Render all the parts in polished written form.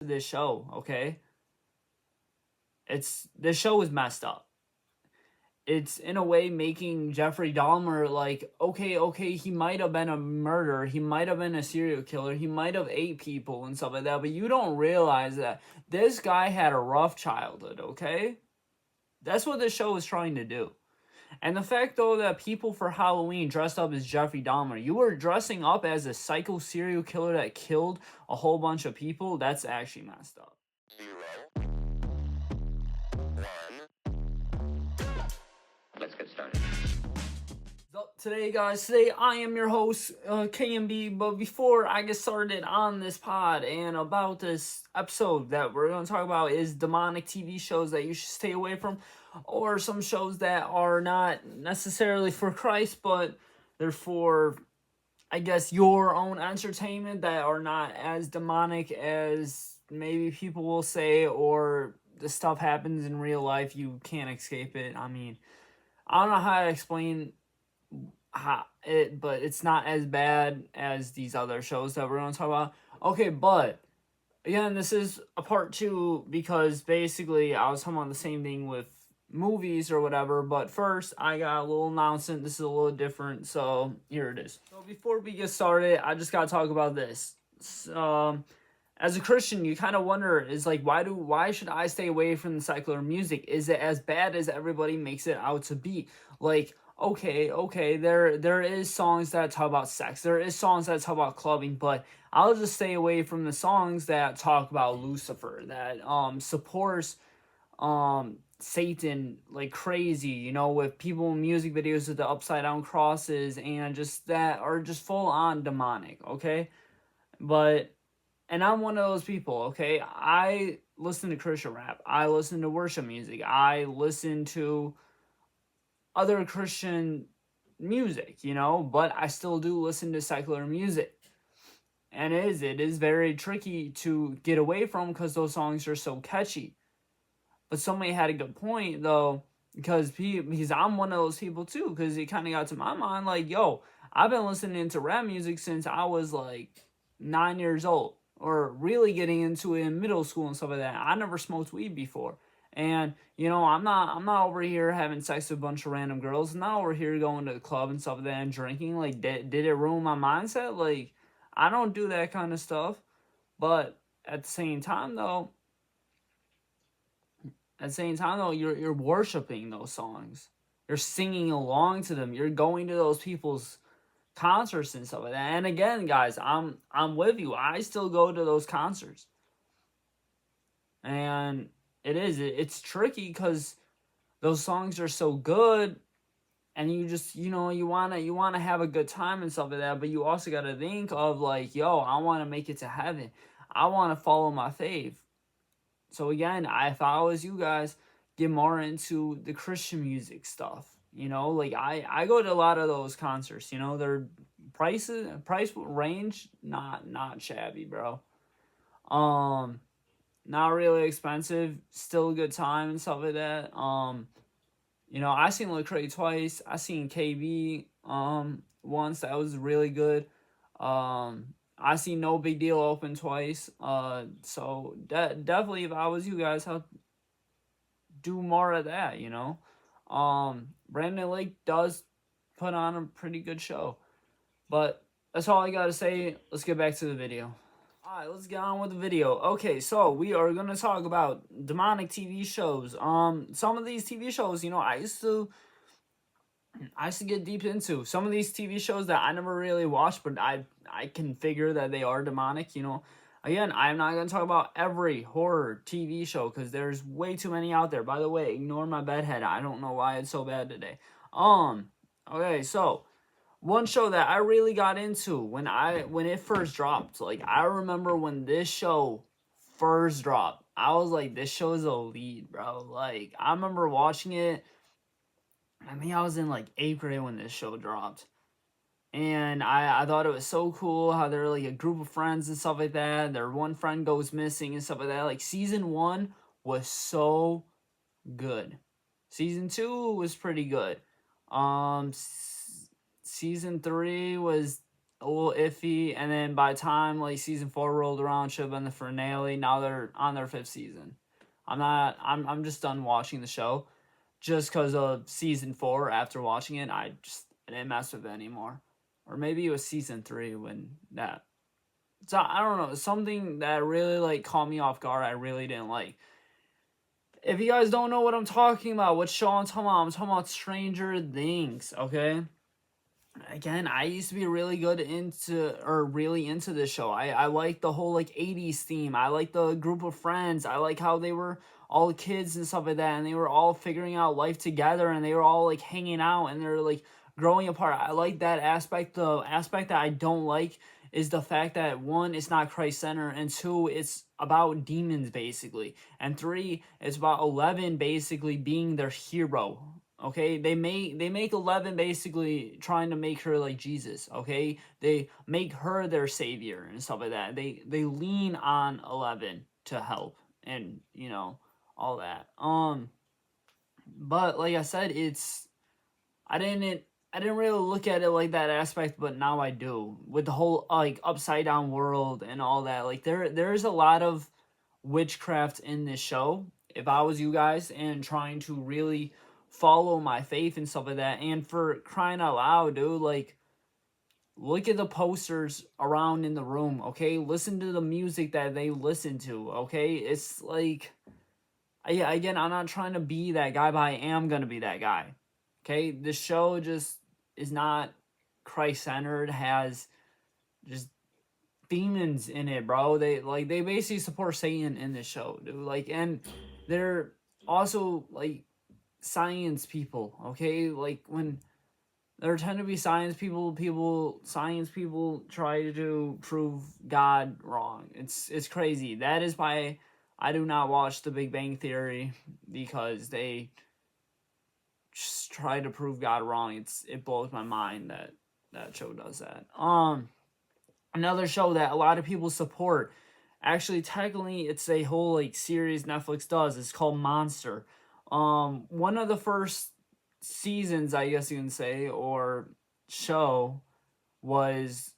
this show, okay? This show is messed up. It's in a way making Jeffrey Dahmer like, okay, he might have been a murderer, he might have been a serial killer, he might have ate people and stuff like that, but you don't realize that this guy had a rough childhood, okay? That's what this show is trying to do. And the fact, though, that people for Halloween dressed up as Jeffrey Dahmer, you were dressing up as a psycho serial killer that killed a whole bunch of people, that's actually messed up. Let's get started. So today I am your host, K.M.B. But before I get started on this pod and about this episode that we're going to talk about is demonic TV shows that you should stay away from, or some shows that are not necessarily for Christ, but they're for, I guess, your own entertainment, that are not as demonic as maybe people will say, or the stuff happens in real life, you can't escape it. I mean, I don't know how to explain but it's not as bad as these other shows that we're going to talk about. Okay, but again, this is a part two because basically I was talking about the same thing with movies or whatever. But first, I got a little announcement. This is a little different, so here it is. So before we get started, I just got to talk about this. As a Christian, you kind of wonder, is like, why should I stay away from the secular music? Is it as bad as everybody makes it out to be? Like, okay, there is songs that talk about sex, there is songs that talk about clubbing, but I'll just stay away from the songs that talk about Lucifer, that supports Satan like crazy, with people in music videos with the upside down crosses and just that are just full on demonic, okay? But and I'm one of those people, okay? I listen to Christian rap. I listen to worship music. I listen to other Christian music, but I still do listen to secular music. And it is very tricky to get away from because those songs are so catchy. But somebody had a good point though, because I'm one of those people too, because it kind of got to my mind like, yo, I've been listening to rap music since I was like 9 years old, or really getting into it in middle school and stuff like that. I never smoked weed before. And I'm not over here having sex with a bunch of random girls. I'm not over here going to the club and stuff like that and drinking. Like, did it ruin my mindset? Like, I don't do that kind of stuff. But at the same time though, you're worshiping those songs. You're singing along to them. You're going to those people's concerts and stuff like that. And again, guys, I'm with you. I still go to those concerts. And it's tricky because those songs are so good, and you just you wanna have a good time and stuff like that, but you also gotta think of like, yo, I wanna make it to heaven. I wanna follow my faith. So again, if I was you guys, get more into the Christian music stuff. Like I go to a lot of those concerts. Their price range not shabby, bro. Um, Not really expensive, still a good time and stuff like that. I seen Lecrae twice. I seen KB once, that was really good. I seen No Big Deal open twice. So definitely, if I was you guys, I'll do more of that. Brandon Lake does put on a pretty good show. But that's all I gotta say. Let's get back to the video. Alright, let's get on with the video. Okay, so we are gonna talk about demonic TV shows. Some of these TV shows, I used to get deep into some of these TV shows that I never really watched, but I can figure that they are demonic. Again, I'm not gonna talk about every horror TV show because there's way too many out there. By the way, ignore my bedhead. I don't know why it's so bad today. Okay, so one show that I really got into when it first dropped. Like, I remember when this show first dropped, I was like, this show is elite, bro. Like, I remember watching it. I think I was in like 8th grade when this show dropped. And I thought it was so cool how they're like a group of friends and stuff like that. Their one friend goes missing and stuff like that. Like, season 1 was so good. Season 2 was pretty good. Season 3 was a little iffy, and then by the time like season 4 rolled around, should have been the finale. Now they're on their 5th season. I'm just done watching the show, just because of season 4. After watching it, I didn't mess with it anymore, or maybe it was season 3 when that. So I don't know, something that really like caught me off guard. I really didn't like. If you guys don't know what I'm talking about, what show I'm talking about Stranger Things. Okay, again, I used to be really into this show. I like the whole like 80s theme. I like the group of friends. I like how they were all kids and stuff like that, and they were all figuring out life together, and they were all like hanging out, and they're like growing apart. I like that aspect. The aspect that I don't like is the fact that one, it's not Christ center, and two, it's about demons basically, and three, it's about 11 basically being their hero. Okay, they make 11 basically trying to make her like Jesus. Okay, they make her their savior and stuff like that. They lean on 11 to help, and all that. But like I said, I didn't I didn't really look at it like that aspect, but now I do, with the whole like upside down world and all that. Like there's a lot of witchcraft in this show. If I was you guys and trying to really follow my faith and stuff like that, and for crying out loud, dude, like look at the posters around in the room, okay? Listen to the music that they listen to, okay? It's like, again, I'm not trying to be that guy, but I am gonna be that guy. Okay, the show just is not Christ centered. Has just demons in it, bro. They basically support Satan in this show, dude. Like, and they're also like science people. Okay, like when there tend to be science people try to prove God wrong. It's crazy. That is why I do not watch The Big Bang Theory, because they just try to prove God wrong. It blows my mind that that show does that. Another show that a lot of people support. Actually, technically, it's a whole like series Netflix does. It's called Monster. One of the first seasons, I guess you can say, or show, was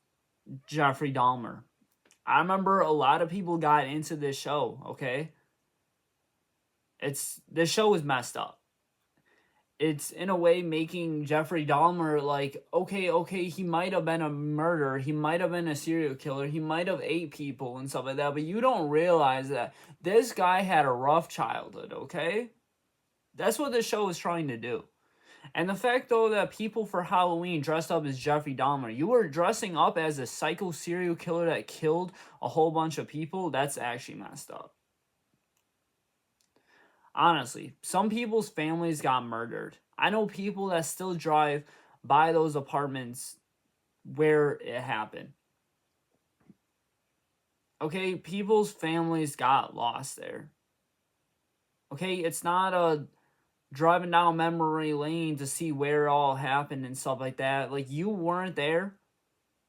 Jeffrey Dahmer. I remember a lot of people got into this show. Okay, this show was messed up. It's in a way making Jeffrey Dahmer like, okay, he might have been a murderer, he might have been a serial killer, he might have ate people and stuff like that, but you don't realize that this guy had a rough childhood, okay? That's what this show is trying to do. And the fact, though, that people for Halloween dressed up as Jeffrey Dahmer, you were dressing up as a psycho serial killer that killed a whole bunch of people, that's actually messed up. Honestly, some people's families got murdered. I know people that still drive by those apartments where it happened. Okay, people's families got lost there. Okay, it's not a driving down memory lane to see where it all happened and stuff like that. Like, you weren't there.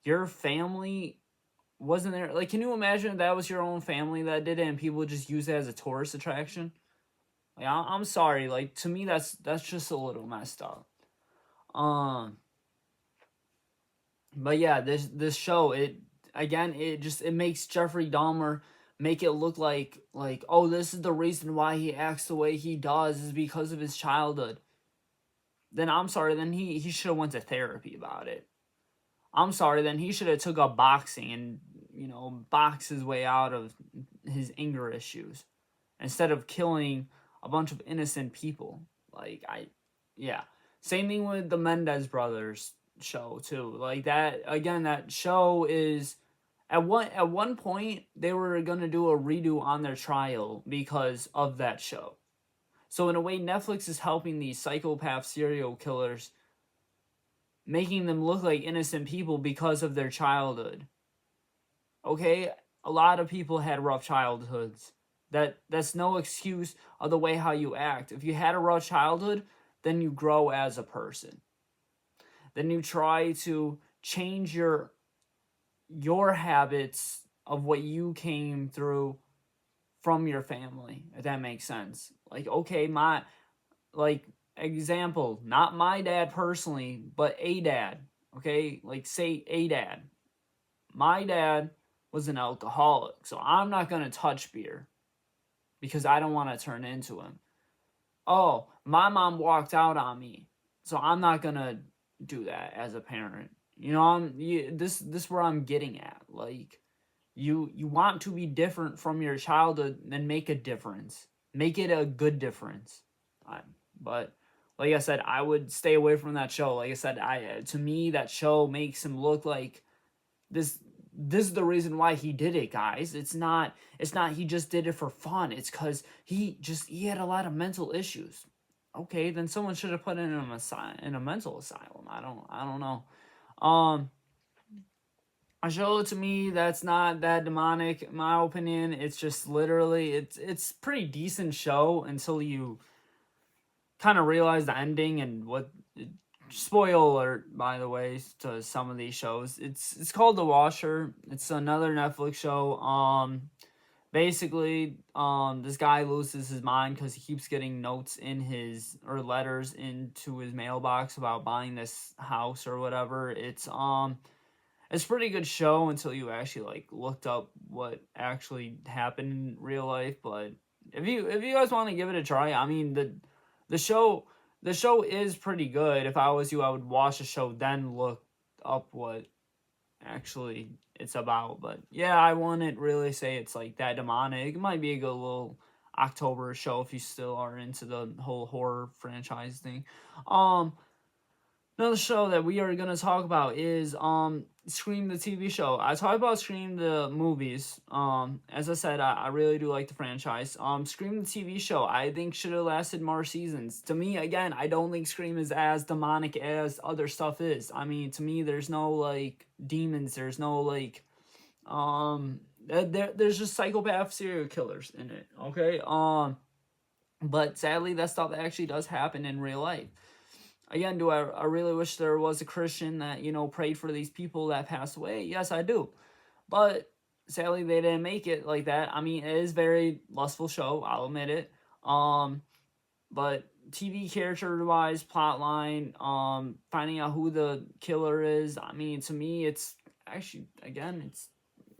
Your family wasn't there. Like, can you imagine if that was your own family that did it and people just use it as a tourist attraction? Like, I'm sorry. Like, to me, that's just a little messed up. Um, but yeah, this show, it makes Jeffrey Dahmer make it look like, oh, this is the reason why he acts the way he does is because of his childhood. Then I'm sorry. Then he should have went to therapy about it. I'm sorry. Then he should have took up boxing and box his way out of his anger issues, instead of killing a bunch of innocent people. Like, yeah. Same thing with the Mendez brothers show too. Like, that again, that show is at one point they were gonna do a redo on their trial because of that show. So in a way, Netflix is helping these psychopath serial killers, making them look like innocent people because of their childhood. Okay, a lot of people had rough childhoods. That's no excuse of the way how you act. If you had a rough childhood, then you grow as a person. Then you try to change your habits of what you came through from your family, if that makes sense. Like, okay, like, example, not my dad personally, but a dad. Okay, like, say a dad. my dad was an alcoholic, so I'm not gonna touch beer because I don't want to turn into him. Oh, my mom walked out on me, so I'm not gonna do that as a parent. This where I'm getting at. Like, you want to be different from your childhood and make a difference. Make it a good difference. But like I said, I would stay away from that show. Like I said, I to me that show makes him look like this this is the reason why he did it, guys. It's not he just did it for fun. It's cuz he had a lot of mental issues. Okay, then someone should have put him in a mental asylum. I don't know. Um a show to me that's not that demonic, in my opinion. It's just literally it's pretty decent show until you kind of realize the ending and what. Spoil alert, by the way, to some of these shows. It's called The Washer. It's another Netflix show. Basically, this guy loses his mind because he keeps getting notes in his or letters into his mailbox about buying this house or whatever. It's a pretty good show until you actually like looked up what actually happened in real life. But if you guys want to give it a try, I mean the show the show is pretty good. If I was you, I would watch the show then look up what actually it's about. But yeah, I wouldn't really say it's like that demonic. It might be a good little October show if you still are into the whole horror franchise thing. Um Another show that we are gonna talk about is Scream the TV show. I talked about Scream the movies. As I said, I really do like the franchise. Scream the TV show I think should have lasted more seasons. To me, again, I don't think Scream is as demonic as other stuff is. I mean, to me, there's no like demons. There's no like there's just psychopath serial killers in it. Okay. But sadly, that stuff actually does happen in real life. Again, do I really wish there was a Christian that, prayed for these people that passed away? Yes, I do. But sadly, they didn't make it like that. I mean, it is a very lustful show, I'll admit it. But TV character wise, plot line, finding out who the killer is, I mean, to me, it's actually, again,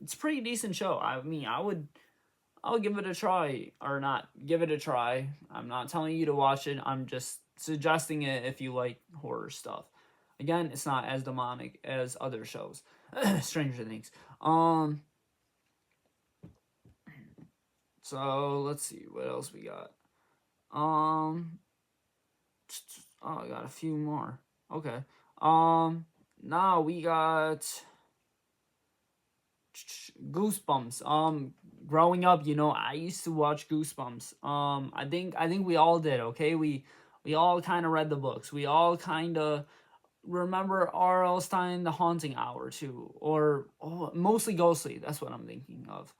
it's a pretty decent show. I mean, I'll give it a try, or not give it a try. I'm not telling you to watch it. I'm just suggesting it if you like horror stuff. Again, it's not as demonic as other shows. Stranger Things. So let's see what else we got. Um oh, I got a few more. Okay. Now we got Goosebumps. Growing up, I used to watch Goosebumps. I think we all did. Okay, we all kind of read the books. We all kind of remember R.L. Stein, The Haunting Hour too, or mostly Ghostly. That's what I'm thinking of.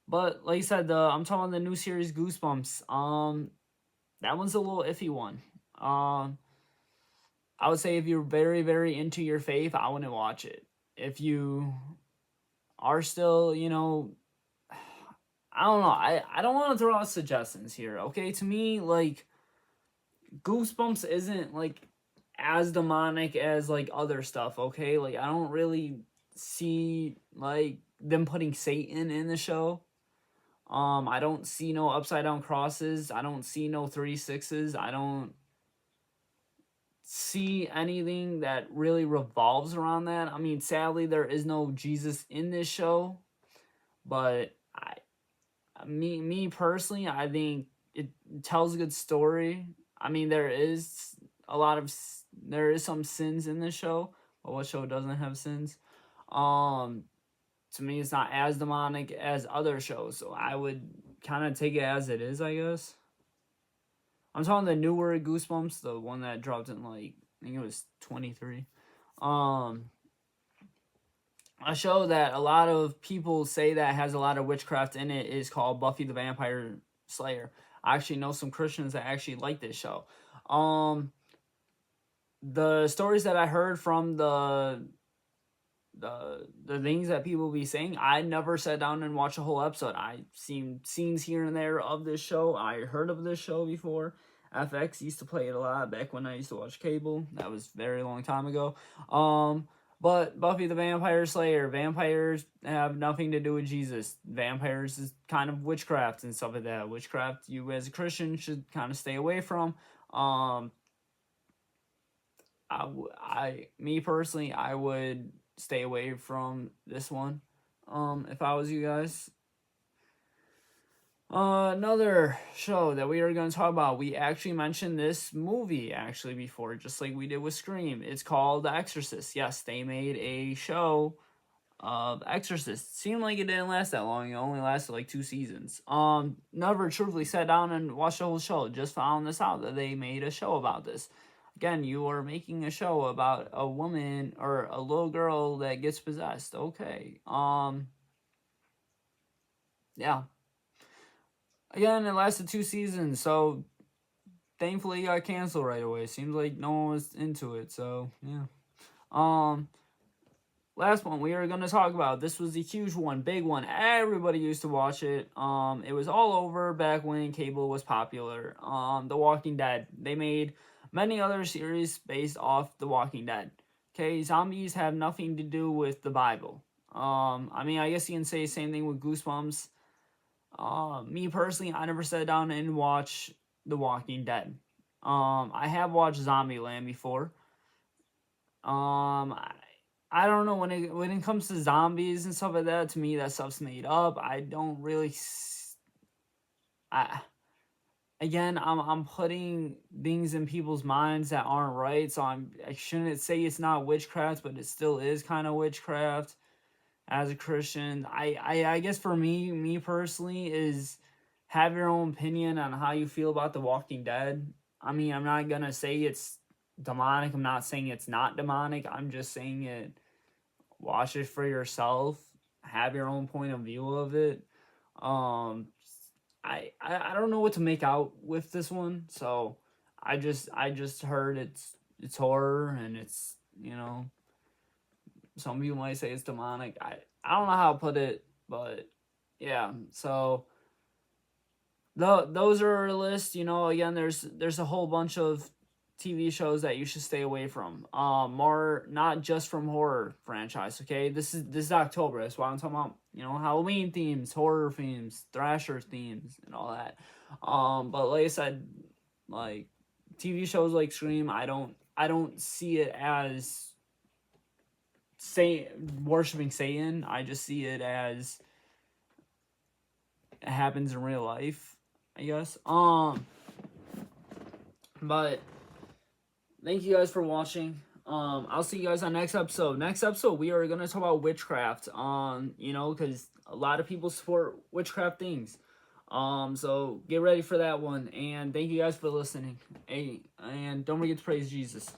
But like I said, I'm talking the new series Goosebumps. That one's a little iffy one. I would say if you're very very into your faith, I wouldn't watch it. If you are still, I don't know. I don't want to throw out suggestions here, okay? To me, like, Goosebumps isn't, like, as demonic as, like, other stuff, okay? Like, I don't really see, like, them putting Satan in the show. I don't see no upside down crosses. I don't see no 3 6s. I don't see anything that really revolves around that. I mean, sadly, there is no Jesus in this show, but me personally, I think it tells a good story. I mean, there is some sins in this show, but what show doesn't have sins? Um, to me, it's not as demonic as other shows, so I would kind of take it as it is, I guess. I'm talking the newer Goosebumps, the one that dropped in like I think it was 23. Um, a show that a lot of people say that has a lot of witchcraft in it is called Buffy the Vampire Slayer. I actually know some Christians that actually like this show. The stories that I heard from the things that people be saying, I never sat down and watched a whole episode. I seen scenes here and there of this show. I heard of this show before. FX used to play it a lot back when I used to watch cable. That was a very long time ago. But Buffy the Vampire Slayer, vampires have nothing to do with Jesus. Vampires is kind of witchcraft and stuff like that. Witchcraft, you as a Christian should kind of stay away from. Um, me personally, I would stay away from this one. If I was you guys. Another show that we are going to talk about. We actually mentioned this movie actually before, just like we did with Scream. It's called The Exorcist. Yes, they made a show of Exorcist. Seemed like it didn't last that long. It only lasted like 2 seasons. Never truthfully sat down and watched the whole show. Just found this out that they made a show about this. Again, you are making a show about a woman or a little girl that gets possessed. Okay. Yeah. Again, it lasted 2 seasons, so thankfully it got canceled right away. Seems like no one was into it, so yeah. Um, Last one we are gonna talk about. This was a huge one, big one. Everybody used to watch it. It was all over back when cable was popular. The Walking Dead. They made many other series based off The Walking Dead. Okay, zombies have nothing to do with the Bible. I mean, I guess you can say the same thing with Goosebumps. Me personally, I never sat down and watched The Walking Dead. I have watched Zombieland before. I don't know when it comes to zombies and stuff like that. To me, that stuff's made up. I don't really. I again, I'm putting things in people's minds that aren't right. So I shouldn't say it's not witchcraft, but it still is kind of witchcraft. As a Christian, I guess for me personally is have your own opinion on how you feel about The Walking Dead. I mean, I'm not gonna say it's demonic. I'm not saying it's not demonic. I'm just saying it. Watch it for yourself. Have your own point of view of it. Um, I don't know what to make out with this one. So I just heard it's horror and it's some people might say it's demonic. I don't know how to put it, but yeah. So those are our list. Again, there's a whole bunch of TV shows that you should stay away from. More not just from horror franchise. Okay, this is October. That's why I'm talking about. Halloween themes, horror themes, Thrasher themes, and all that. But like I said, like TV shows like Scream, I don't see it as say worshiping Satan. I just see it as it happens in real life, I guess. But thank you guys for watching. I'll see you guys on next episode. Next episode, we are gonna talk about witchcraft. Because a lot of people support witchcraft things. So get ready for that one. And thank you guys for listening. Hey, and don't forget to praise Jesus.